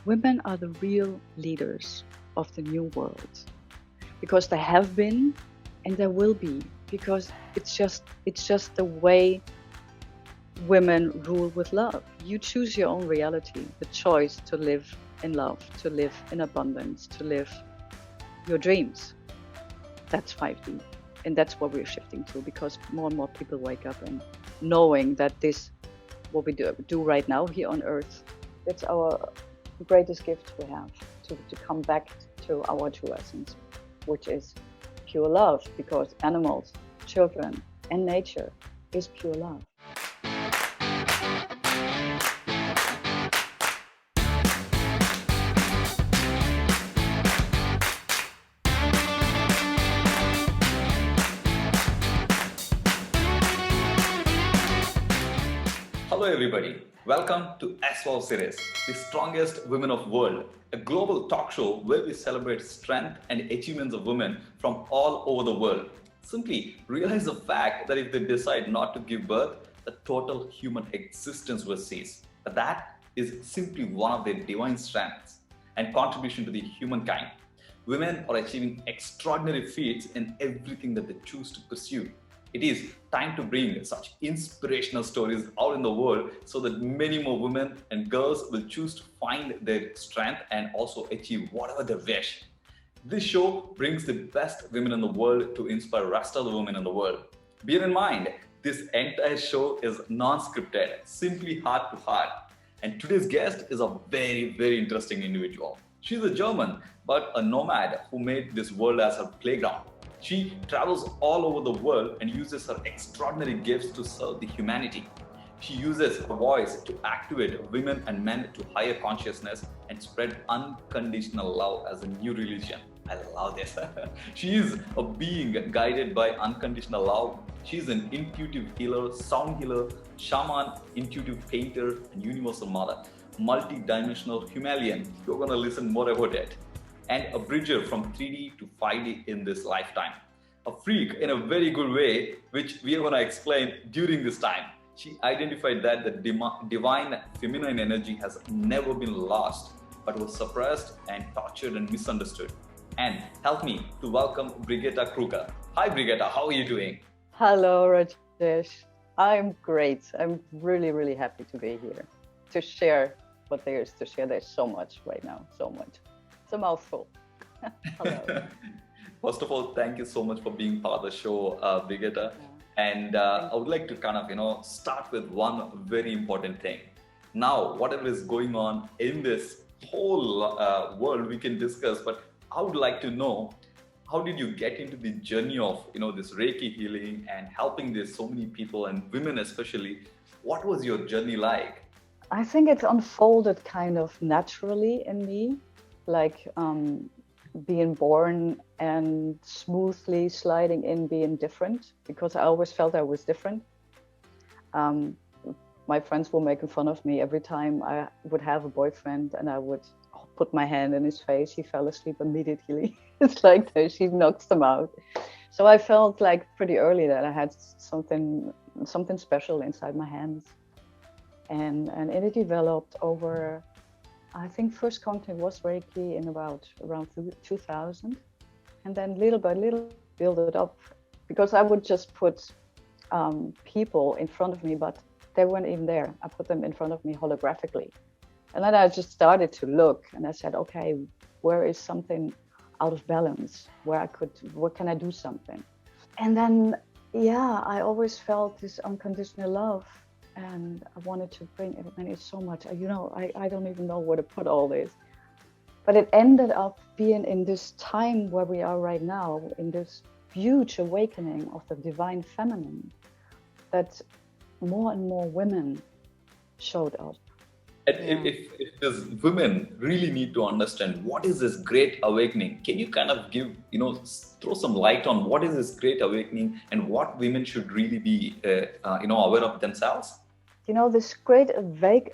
women are the real leaders of the new world because they have been and there will be, because it's just the way women rule with love. You choose your own reality, the choice to live in love, to live in abundance, to live your dreams. That's 5D. And that's what we're shifting to, because more and more people wake up and knowing that this, what we do right now here on Earth, that's our greatest gift we have, to come back to our true essence, which is pure love, because animals, children, and nature is pure love. Hello everybody, welcome to SWOW series, the strongest women of world, a global talk show where we celebrate strength and achievements of women from all over the world. Simply realize the fact that if they decide not to give birth, the total human existence will cease. But that is simply one of their divine strengths and contribution to the humankind. Women are achieving extraordinary feats in everything that they choose to pursue. It is time to bring such inspirational stories out in the world so that many more women and girls will choose to find their strength and also achieve whatever they wish. This show brings the best women in the world to inspire the rest of the women in the world. Bear in mind, this entire show is non-scripted, simply heart to heart. And today's guest is a very, very interesting individual. She's a German, but a nomad who made this world as her playground. She travels all over the world and uses her extraordinary gifts to serve the humanity. She uses her voice to activate women and men to higher consciousness and spread unconditional love as a new religion. I love this. She is a being guided by unconditional love. She is an intuitive healer, sound healer, shaman, intuitive painter, and universal mother, multi-dimensional Himalayan. You're going to listen more about it. And a bridger from 3D to 5D in this lifetime. A freak in a very good way, which we are going to explain during this time. She identified that the divine feminine energy has never been lost, but was suppressed and tortured and misunderstood. And help me to welcome Brigitte Krueger. Hi Brigitte, how are you doing? Hello, Rajesh. I'm great. I'm really, really happy to be here to share what there is to share. There's so much right now, so much. It's a mouthful. Hello. First of all, thank you so much for being part of the show, Brigitte. Yeah. And I would like to kind of, start with one very important thing. Now, whatever is going on in this whole world, we can discuss, but I would like to know, how did you get into the journey of, this Reiki healing and helping this so many people and women especially? What was your journey like? I think it unfolded kind of naturally in me. Like being born and smoothly sliding in, being different, because I always felt I was different. My friends were making fun of me every time I would have a boyfriend and I would put my hand in his face. He fell asleep immediately. It's like she knocks them out. So I felt like pretty early that I had something special inside my hands, and it developed over. I think first contact was Reiki in around 2000, and then little by little build it up, because I would just put people in front of me, but they weren't even there. I put them in front of me holographically, and then I just started to look, and I said, okay, where is something out of balance? Where can I do something? And then, yeah, I always felt this unconditional love. And I wanted to bring it, and it's so much, I don't even know where to put all this. But it ended up being in this time where we are right now, in this huge awakening of the divine feminine, that more and more women showed up. And if these women really need to understand what is this great awakening, can you kind of give, throw some light on what is this great awakening and what women should really be, aware of themselves? This great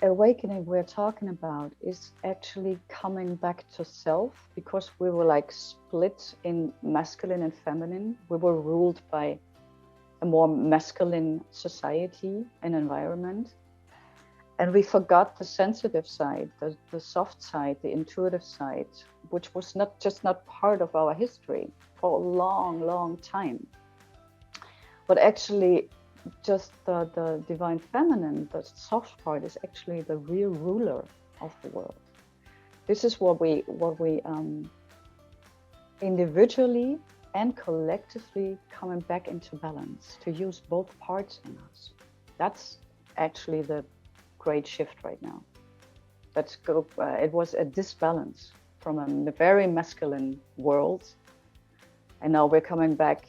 awakening we're talking about is actually coming back to self, because we were like split in masculine and feminine. We were ruled by a more masculine society and environment. And we forgot the sensitive side, the soft side, the intuitive side, which was not part of our history for a long, long time. But actually, just the divine feminine, the soft part, is actually the real ruler of the world. This is what we individually and collectively coming back into balance, to use both parts in us. That's actually the great shift right now. It was a disbalance from a very masculine world, and now we're coming back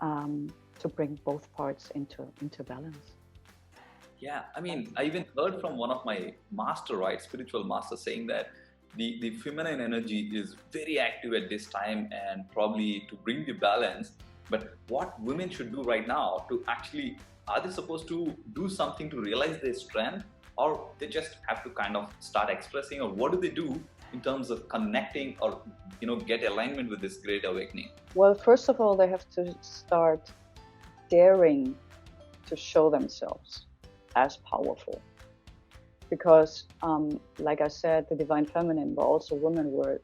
to bring both parts into balance. Yeah, I mean, I even heard from one of my master, right, spiritual master, saying that the feminine energy is very active at this time and probably to bring the balance. But what women should do right now to actually, are they supposed to do something to realize their strength, or they just have to kind of start expressing, or what do they do in terms of connecting or, get alignment with this great awakening? Well, first of all, they have to start daring to show themselves as powerful. Because, like I said, the divine feminine, but also women were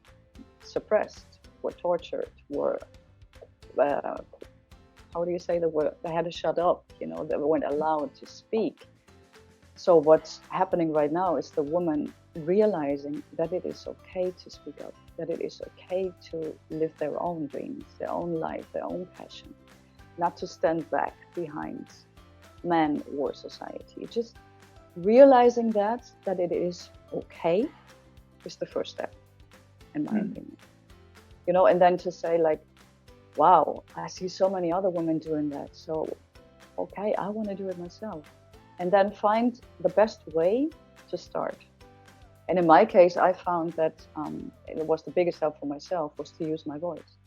suppressed, were tortured, were, how do you say the word? They had to shut up, they weren't allowed to speak. So what's happening right now is the woman realizing that it is okay to speak up, that it is okay to live their own dreams, their own life, their own passion, not to stand back behind man or society. Just realizing that it is okay is the first step, in my opinion. And then to say, like, wow, I see so many other women doing that, so okay, I want to do it myself. And then find the best way to start. And in my case, I found that it was the biggest help for myself was to use my voice,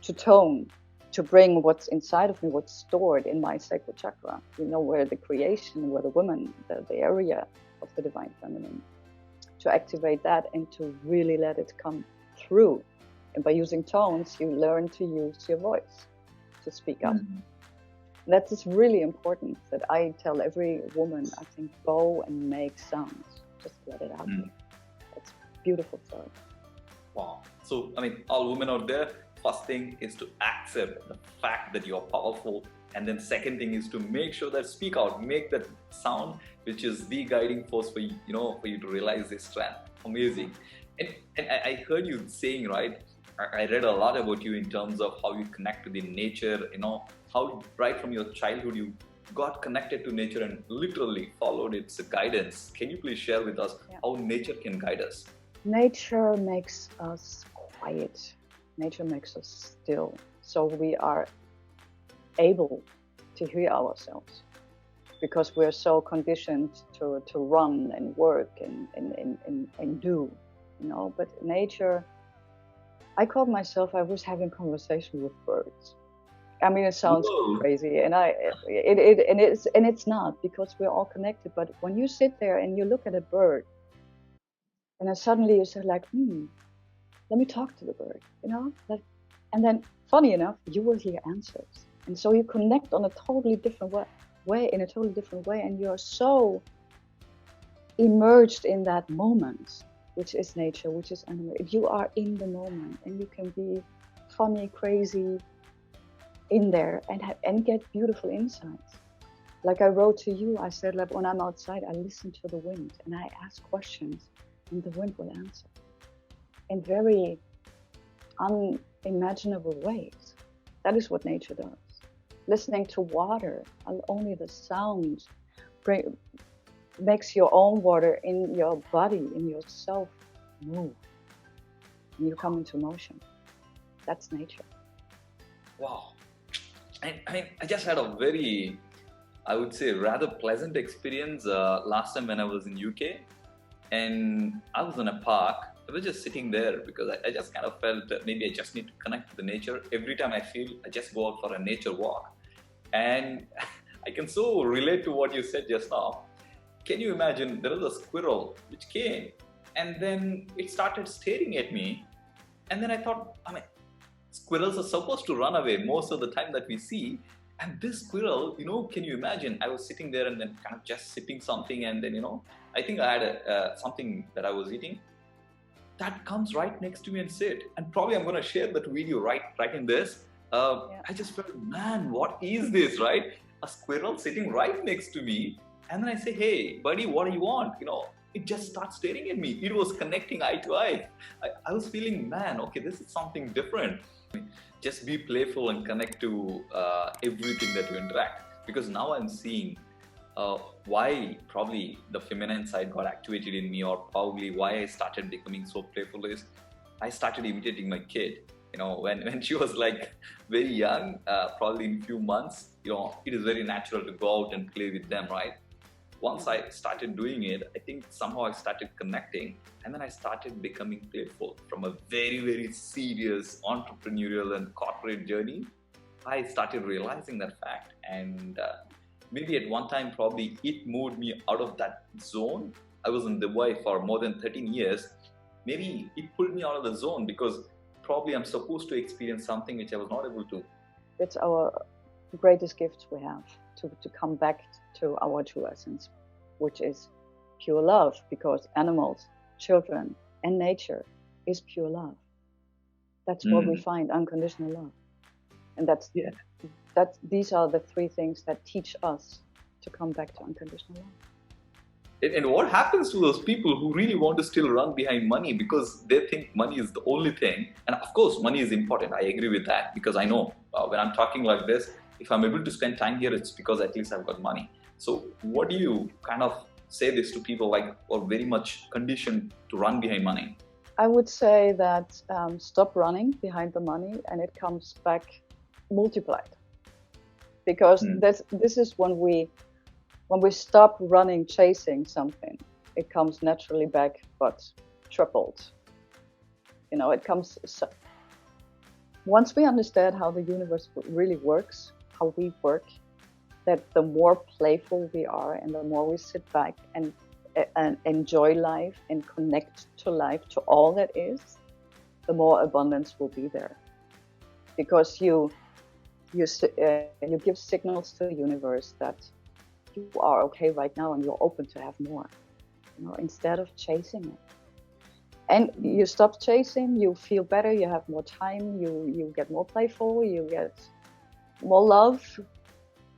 to tone, to bring what's inside of me, what's stored in my sacral chakra, where the creation, where the woman, the area of the divine feminine, to activate that and to really let it come through. And by using tones, you learn to use your voice to speak up. That is really important, that I tell every woman, I think, go and make sounds. Just let it out there. That's beautiful stuff. Wow. So, I mean, all women out there, first thing is to accept the fact that you're powerful. And then second thing is to make sure that speak out, make that sound, which is the guiding force for you, for you to realize this strength. Amazing. And I heard you saying, right, I read a lot about you in terms of how you connect to the nature, how right from your childhood you got connected to nature and literally followed its guidance. Can you please share with us how nature can guide us? Nature makes us quiet. Nature makes us still. So we are able to hear ourselves, because we're so conditioned to run and work and do, But nature, I called myself, I was having conversation with birds. I mean, it sounds crazy, and it's not, because we're all connected. But when you sit there and you look at a bird, and then suddenly you say, like, let me talk to the bird, and then, funny enough, you will hear answers, and so you connect on a totally different way, and you're so immersed in that moment, which is nature, which is animal. You are in the moment, and you can be funny, crazy in there, and get beautiful insights. Like I wrote to you, I said, like, when I'm outside, I listen to the wind and I ask questions, and the wind will answer in very unimaginable ways. That is what nature does. Listening to water, and only the sound makes your own water in your body, in yourself, move. And you come into motion. That's nature. Wow. I just had a very, I would say, rather pleasant experience last time when I was in UK, and I was in a park. I was just sitting there because I just kind of felt that maybe I just need to connect to the nature. Every time I feel, I just go out for a nature walk, and I can so relate to what you said just now. Can you imagine, there was a squirrel which came, and then it started staring at me, and then I thought, squirrels are supposed to run away most of the time that we see, And this squirrel, can you imagine? I was sitting there and then kind of just sipping something, and then I think I had something that I was eating. That comes right next to me and sit. And probably I'm going to share that video right in this. I just felt, man, what is this, right? A squirrel sitting right next to me. And then I say, hey, buddy, what do you want? It just starts staring at me. It was connecting eye to eye. I was feeling, man, okay, this is something different. Just be playful and connect to everything that you interact. Because now I'm seeing why probably the feminine side got activated in me, or probably why I started becoming so playful is I started imitating my kid. When she was like very young, probably in a few months, it is very natural to go out and play with them, right? Once I started doing it, I think somehow I started connecting, and then I started becoming playful. From a very, very serious entrepreneurial and corporate journey, I started realizing that fact. And maybe at one time, probably it moved me out of that zone. I was in Dubai for more than 13 years. Maybe it pulled me out of the zone because probably I'm supposed to experience something which I was not able to. It's our greatest gift we have, to come back to our true essence, which is pure love, because animals, children, and nature is pure love. That's what we find, unconditional love. And these are the three things that teach us to come back to unconditional love. And what happens to those people who really want to still run behind money because they think money is the only thing? And of course, money is important. I agree with that, because I know when I'm talking like this, if I'm able to spend time here, it's because at least I've got money. So what do you kind of say this to people like, or very much conditioned to run behind money? I would say that stop running behind the money, and it comes back multiplied. Because this is when we stop running, chasing something, it comes naturally back, but tripled. It comes. Once we understand how the universe really works, how we work, that the more playful we are and the more we sit back and enjoy life and connect to life, to all that is, the more abundance will be there. Because you give signals to the universe that you are okay right now and you're open to have more, instead of chasing it. And you stop chasing, you feel better, you have more time, you get more playful, you get more love,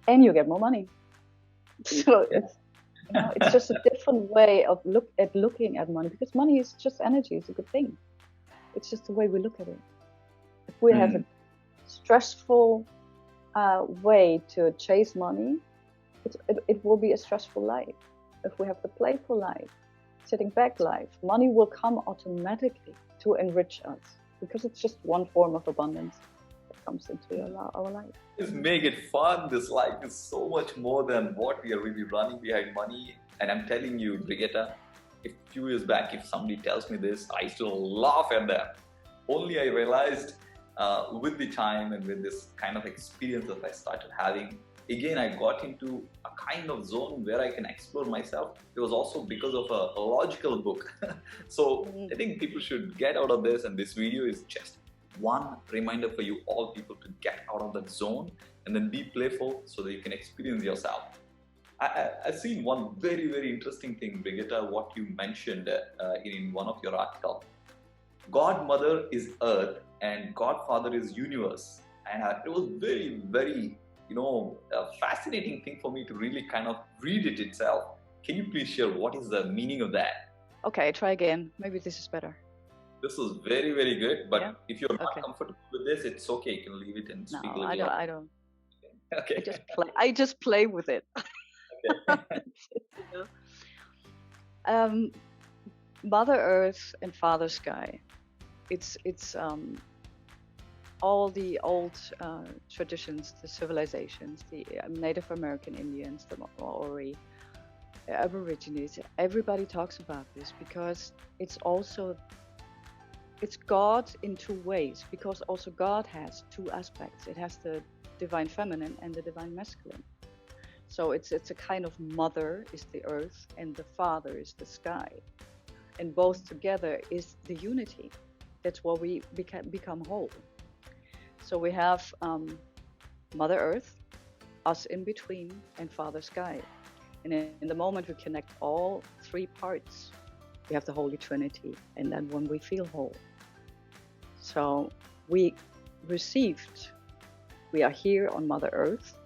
and you get more money. So it's just a different way of looking at money, because money is just energy. It's a good thing. It's just the way we look at it. If we have a stressful way to chase money, it will be a stressful life. If we have the playful life, sitting back life, money will come automatically to enrich us, because it's just one form of abundance that comes into our life. Just make it fun. This life is so much more than what we are really running behind money. And I'm telling you, Brigitte, a few years back, if somebody tells me this, I still laugh at them. Only I realized with the time and with this kind of experience that I started having, again, I got into a kind of zone where I can explore myself. It was also because of a logical book. So I think people should get out of this, and this video is just one reminder for you all people to get out of that zone and then be playful so that you can experience yourself. I've seen one very, very interesting thing, Brigitte, what you mentioned in one of your articles. Godmother is Earth and Godfather is Universe. And it was very, very, a fascinating thing for me to really kind of read it itself. Can you please share what is the meaning of that? Okay, try again. Maybe this is better. This was very, very good. But if you're not comfortable with this, it's okay. You can leave it and speak a little. No, I don't. Okay. I just play with it. Mother Earth and Father Sky. It's all the old traditions, the civilizations, the Native American Indians, the Maori, Aborigines. Everybody talks about this because it's God in two ways, because also God has two aspects. It has the divine feminine and the divine masculine. So it's a kind of mother is the earth and the father is the sky. And both together is the unity. That's where we become whole. So we have Mother Earth, us in between, and Father Sky. And in the moment we connect all three parts, we have the Holy Trinity. And then when we feel whole. So we are here on Mother Earth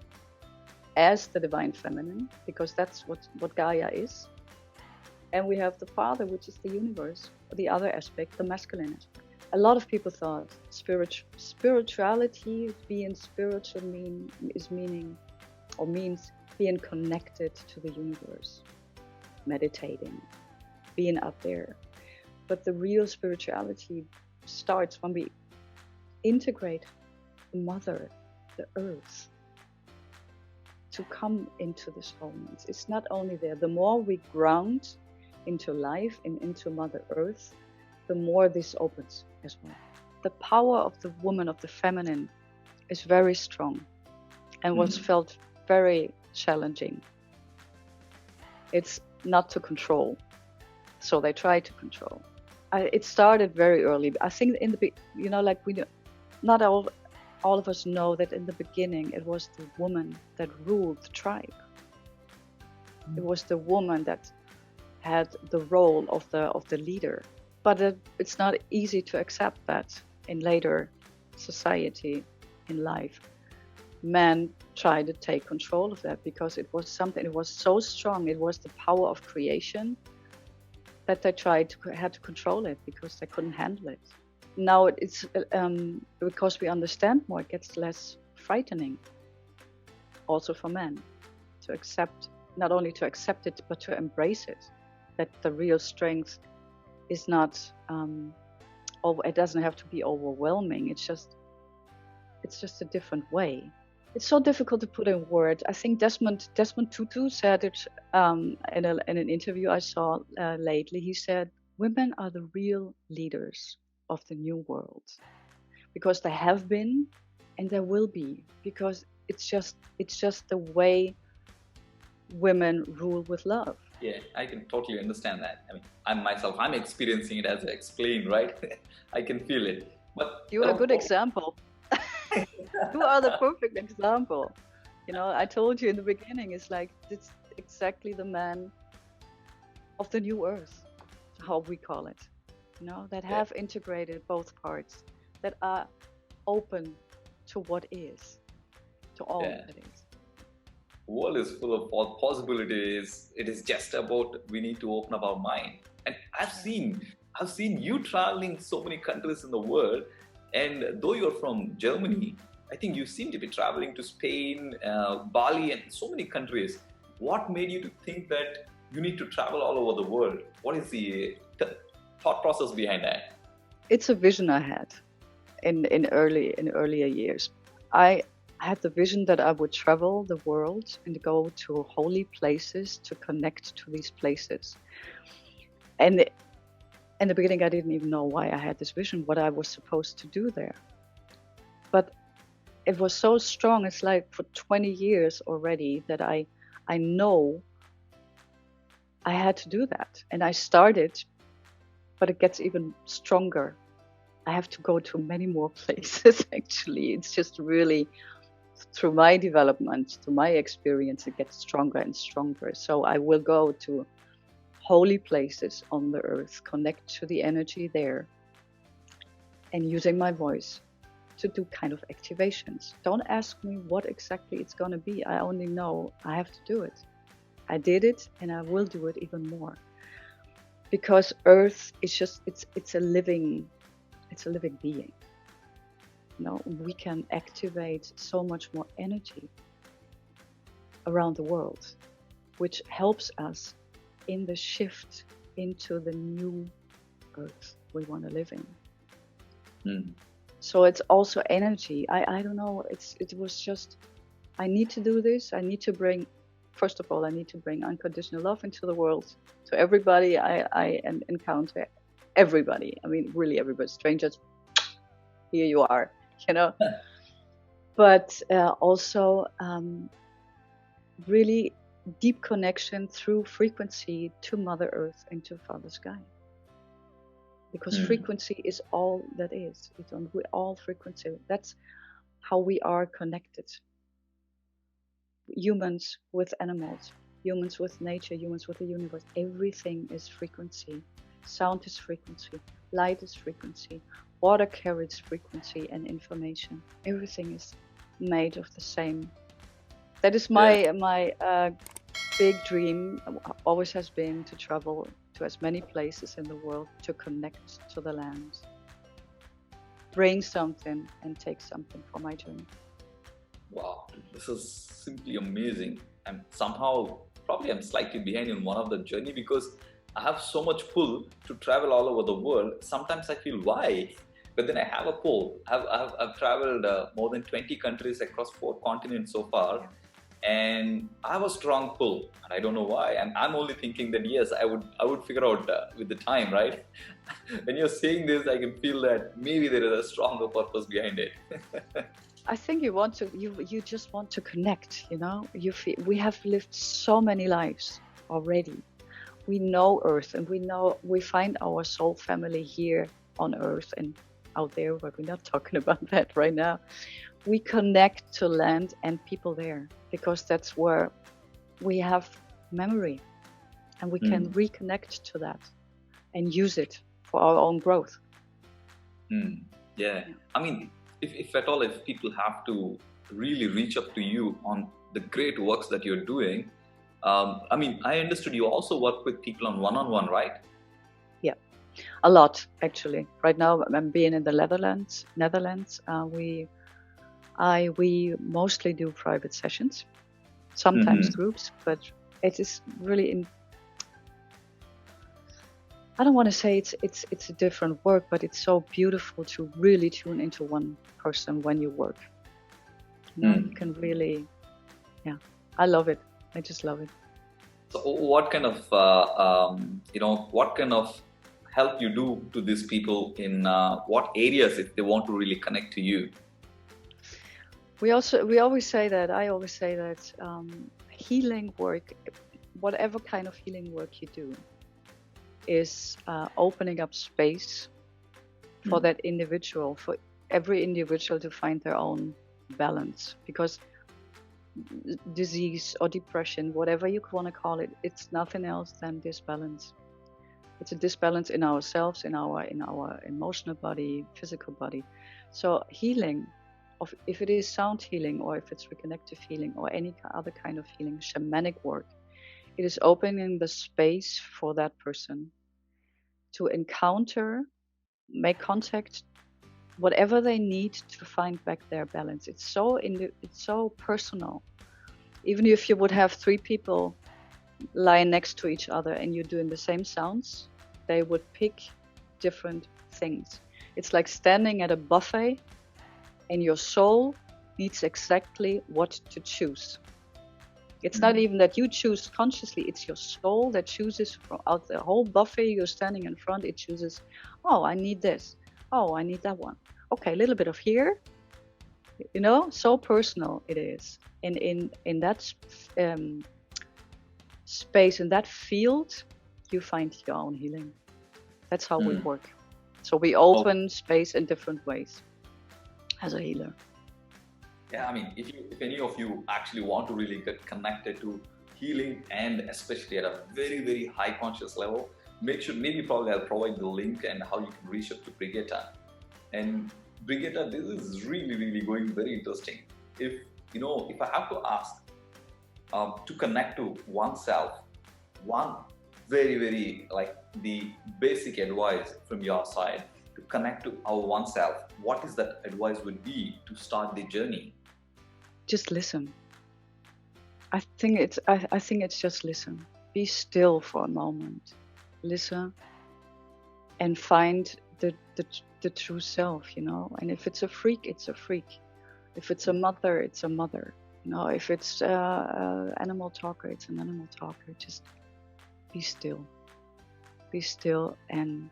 as the Divine Feminine, because that's what Gaia is. And we have the Father, which is the universe, the other aspect, the masculine aspect. A lot of people thought spirituality, being spiritual means being connected to the universe, meditating, being up there. But the real spirituality starts when we integrate the Mother, the Earth, to come into this wholeness. It's not only there. The more we ground into life and into Mother Earth, the more this opens as well. The power of the woman, of the feminine, is very strong and was felt very challenging. It's not to control, so they try to control. It started very early. I think not all of us know that in the beginning it was the woman that ruled the tribe. It was the woman that had the role of the leader. But it's not easy to accept that in later society, in life. Men tried to take control of that because it was so strong. It was the power of creation that they had to control it because they couldn't handle it. Now it's because we understand more, it gets less frightening also for men to accept, not only to accept it, but to embrace it, that the real strength is not, it doesn't have to be overwhelming. It's just a different way. It's so difficult to put in words. I think Desmond Tutu said it in an interview I saw lately. He said, women are the real leaders of the new world, because they have been and there will be, because it's just the way women rule with love. Yeah, I can totally understand that. I mean, I'm experiencing it as I explained, right? I can feel it. But you're a good example. You are the perfect example. I told you in the beginning, it's like it's exactly the man of the new earth, how we call it. That have integrated both parts, that are open to what is, to all that is. The world is full of all possibilities. It is just about we need to open up our mind. And I've seen you traveling so many countries in the world. And though you're from Germany, I think you seem to be traveling to Spain, Bali, and so many countries. What made you to think that you need to travel all over the world? What is the thought process behind that? It's a vision I had in earlier years. I had the vision that I would travel the world and go to holy places to connect to these places. And in the beginning, I didn't even know why I had this vision, what I was supposed to do there. But it was so strong. It's like for 20 years already that I know I had to do that. And I started, but it gets even stronger. I have to go to many more places, actually. It's just really, through my development, through my experience, it gets stronger and stronger. So I will go to holy places on the earth, connect to the energy there, and using my voice to do kind of activations. Don't ask me what exactly it's going to be. I only know I have to do it. I did it, and I will do it even more. Because Earth is just, it's a living being. We can activate so much more energy around the world, which helps us in the shift into the new Earth we want to live in. So it's also energy. I don't know. It was just, I need to do this. First of all, I need to bring unconditional love into the world to everybody I encounter. Everybody. I mean, really everybody. Strangers, here you are, But also really deep connection through frequency to Mother Earth and to Father Sky. Because frequency is all that is. We're all frequency. That's how we are connected. humans with animals, humans with nature, humans with the universe. Everything is frequency. Sound is frequency. Light is frequency. Water carries frequency and information. Everything is made of the same. That is my big dream. Always has been to travel to as many places in the world, to connect to the land, bring something and take something for my journey. Wow, this is simply amazing. And somehow, probably I'm slightly behind in one of the journey because I have so much pull to travel all over the world. Sometimes I feel why, but then I have a pull. I've traveled more than 20 countries across 4 continents so far, and I have a strong pull, and I don't know why. And I'm only thinking that yes, I would figure out with the time, right? When you're saying this, I can feel that maybe there is a stronger purpose behind it. I think you just want to connect, you know. We have lived so many lives already. We know Earth, and we find our soul family here on Earth and out there, but we're not talking about that right now. We connect to land and people there because that's where we have memory, and we can reconnect to that and use it for our own growth. Yeah. I mean, if at all, if people have to really reach up to you on the great works that you're doing, I mean, I understood you also work with people on one-on-one, right? Yeah, a lot actually. Right now, I'm being in the Netherlands. We mostly do private sessions, sometimes groups, but it is really I don't want to say it's a different work, but it's so beautiful to really tune into one person when you work. You know, you can really, I love it. I just love it. So what kind of, what kind of help you do to these people in what areas if they want to really connect to you? I always say that healing work, whatever kind of healing work you do, is opening up space for that individual, for every individual to find their own balance. Because disease or depression, whatever you want to call it, it's nothing else than disbalance. It's a disbalance in ourselves, in our emotional body, physical body. So healing, if it is sound healing or if it's reconnective healing or any other kind of healing, shamanic work, it is opening the space for that person to encounter, make contact, whatever they need to find back their balance. It's so personal. Even if you would have 3 people lying next to each other and you're doing the same sounds, they would pick different things. It's like standing at a buffet and your soul needs exactly what to choose. It's not even that you choose consciously, it's your soul that chooses from out the whole buffet you're standing in front. It chooses, oh, I need this. Oh, I need that one. Okay, a little bit of here. You know, so personal it is. In that space, in that field, you find your own healing. That's how we work. So we open space in different ways as a healer. Yeah, I mean, if any of you actually want to really get connected to healing and especially at a very, very high conscious level, probably I'll provide the link and how you can reach up to Brigitte. And Brigitte, this is really, really going very interesting. If I have to ask to connect to oneself, one very, very like the basic advice from your side to connect to our oneself, what is that advice would be to start the journey? Just listen. I think it's just listen. Be still for a moment. Listen and find the true self, you know. And if it's a freak, it's a freak. If it's a mother, it's a mother. You know, if it's an animal talker, it's an animal talker. Just be still. Be still and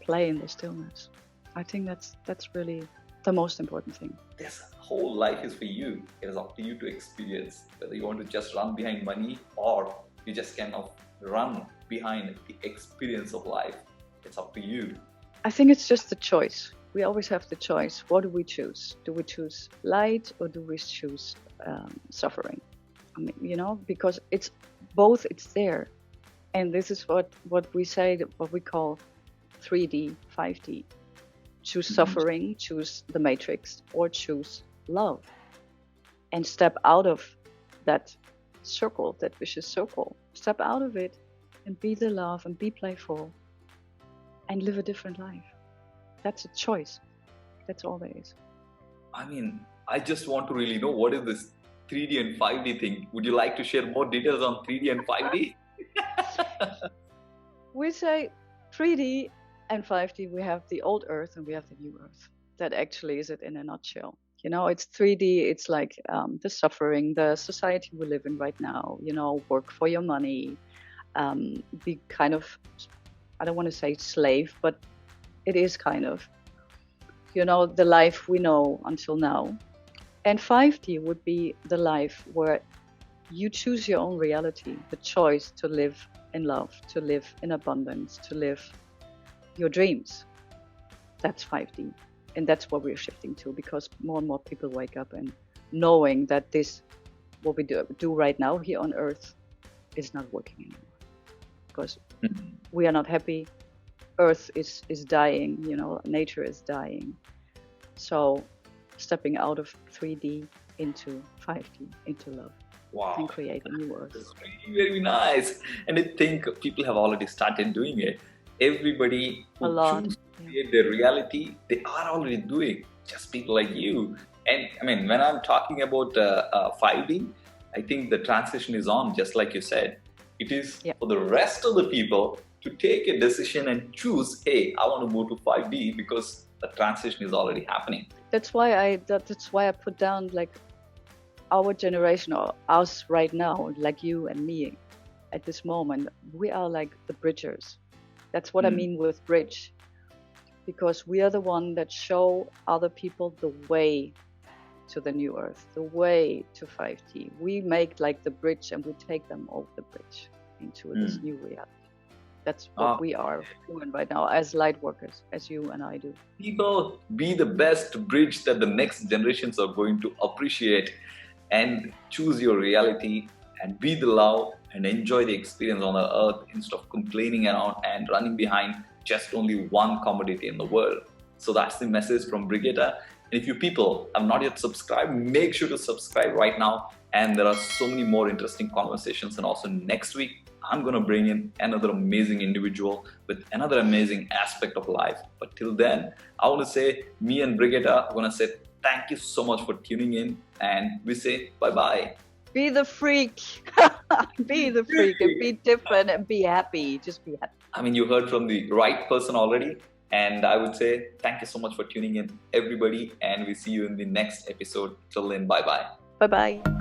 play in the stillness. I think that's really the most important thing. This whole life is for you. It is up to you to experience whether you want to just run behind money or you just kind of run behind the experience of life. It's up to you. I think it's just a choice. we always have the choice. What do we choose? Do we choose light or do we choose suffering? I mean, because it's both, it's there. And this is what we say, what we call 3D, 5D. Choose suffering, choose the matrix, or choose love. And step out of that circle, that vicious circle. Step out of it and be the love and be playful and live a different life. That's a choice. That's all there is. I mean, I just want to really know what is this 3D and 5D thing. Would you like to share more details on 3D and 5D? We say 3D and 5D, we have the old Earth and we have the new Earth. That actually is it in a nutshell. It's 3D, it's like the suffering, the society we live in right now, work for your money, be kind of, I don't want to say slave, but it is kind of, the life we know until now. And 5D would be the life where you choose your own reality, the choice to live in love, to live in abundance, to live your dreams. That's 5D. And that's what we're shifting to, because more and more people wake up and knowing that this, what we do right now here on Earth, is not working anymore. Because we are not happy. Earth is dying, nature is dying. So stepping out of 3D into 5D, into love. Wow. And create a new Earth. That's really very nice. And I think people have already started doing it. Everybody who chooses to create their reality, they are already doing. Just people like you. And I mean, when I'm talking about 5D, I think the transition is on, just like you said. It is for the rest of the people to take a decision and choose, hey, I want to move to 5D, because the transition is already happening. That's why I put down like our generation, or us right now, like you and me at this moment, we are like the bridgers. That's what I mean with bridge, because we are the one that show other people the way to the new Earth, the way to 5D. We make like the bridge and we take them over the bridge into this new reality. That's what we are doing right now as light workers, as you and I do. People, be the best bridge that the next generations are going to appreciate, and choose your reality and be the love and enjoy the experience on the earth instead of complaining around and running behind just only one commodity in the world. So that's the message from Brigitte. And if you people have not yet subscribed, make sure to subscribe right now. And there are so many more interesting conversations. And also next week, I'm going to bring in another amazing individual with another amazing aspect of life. But till then, I want to say, me and Brigitte are going to say thank you so much for tuning in. And we say bye-bye. Be the freak. Be the freak and be different and be happy. Just be happy. I mean, you heard from the right person already. And I would say thank you so much for tuning in, everybody. And we see you in the next episode. Till then, bye-bye. Bye-bye.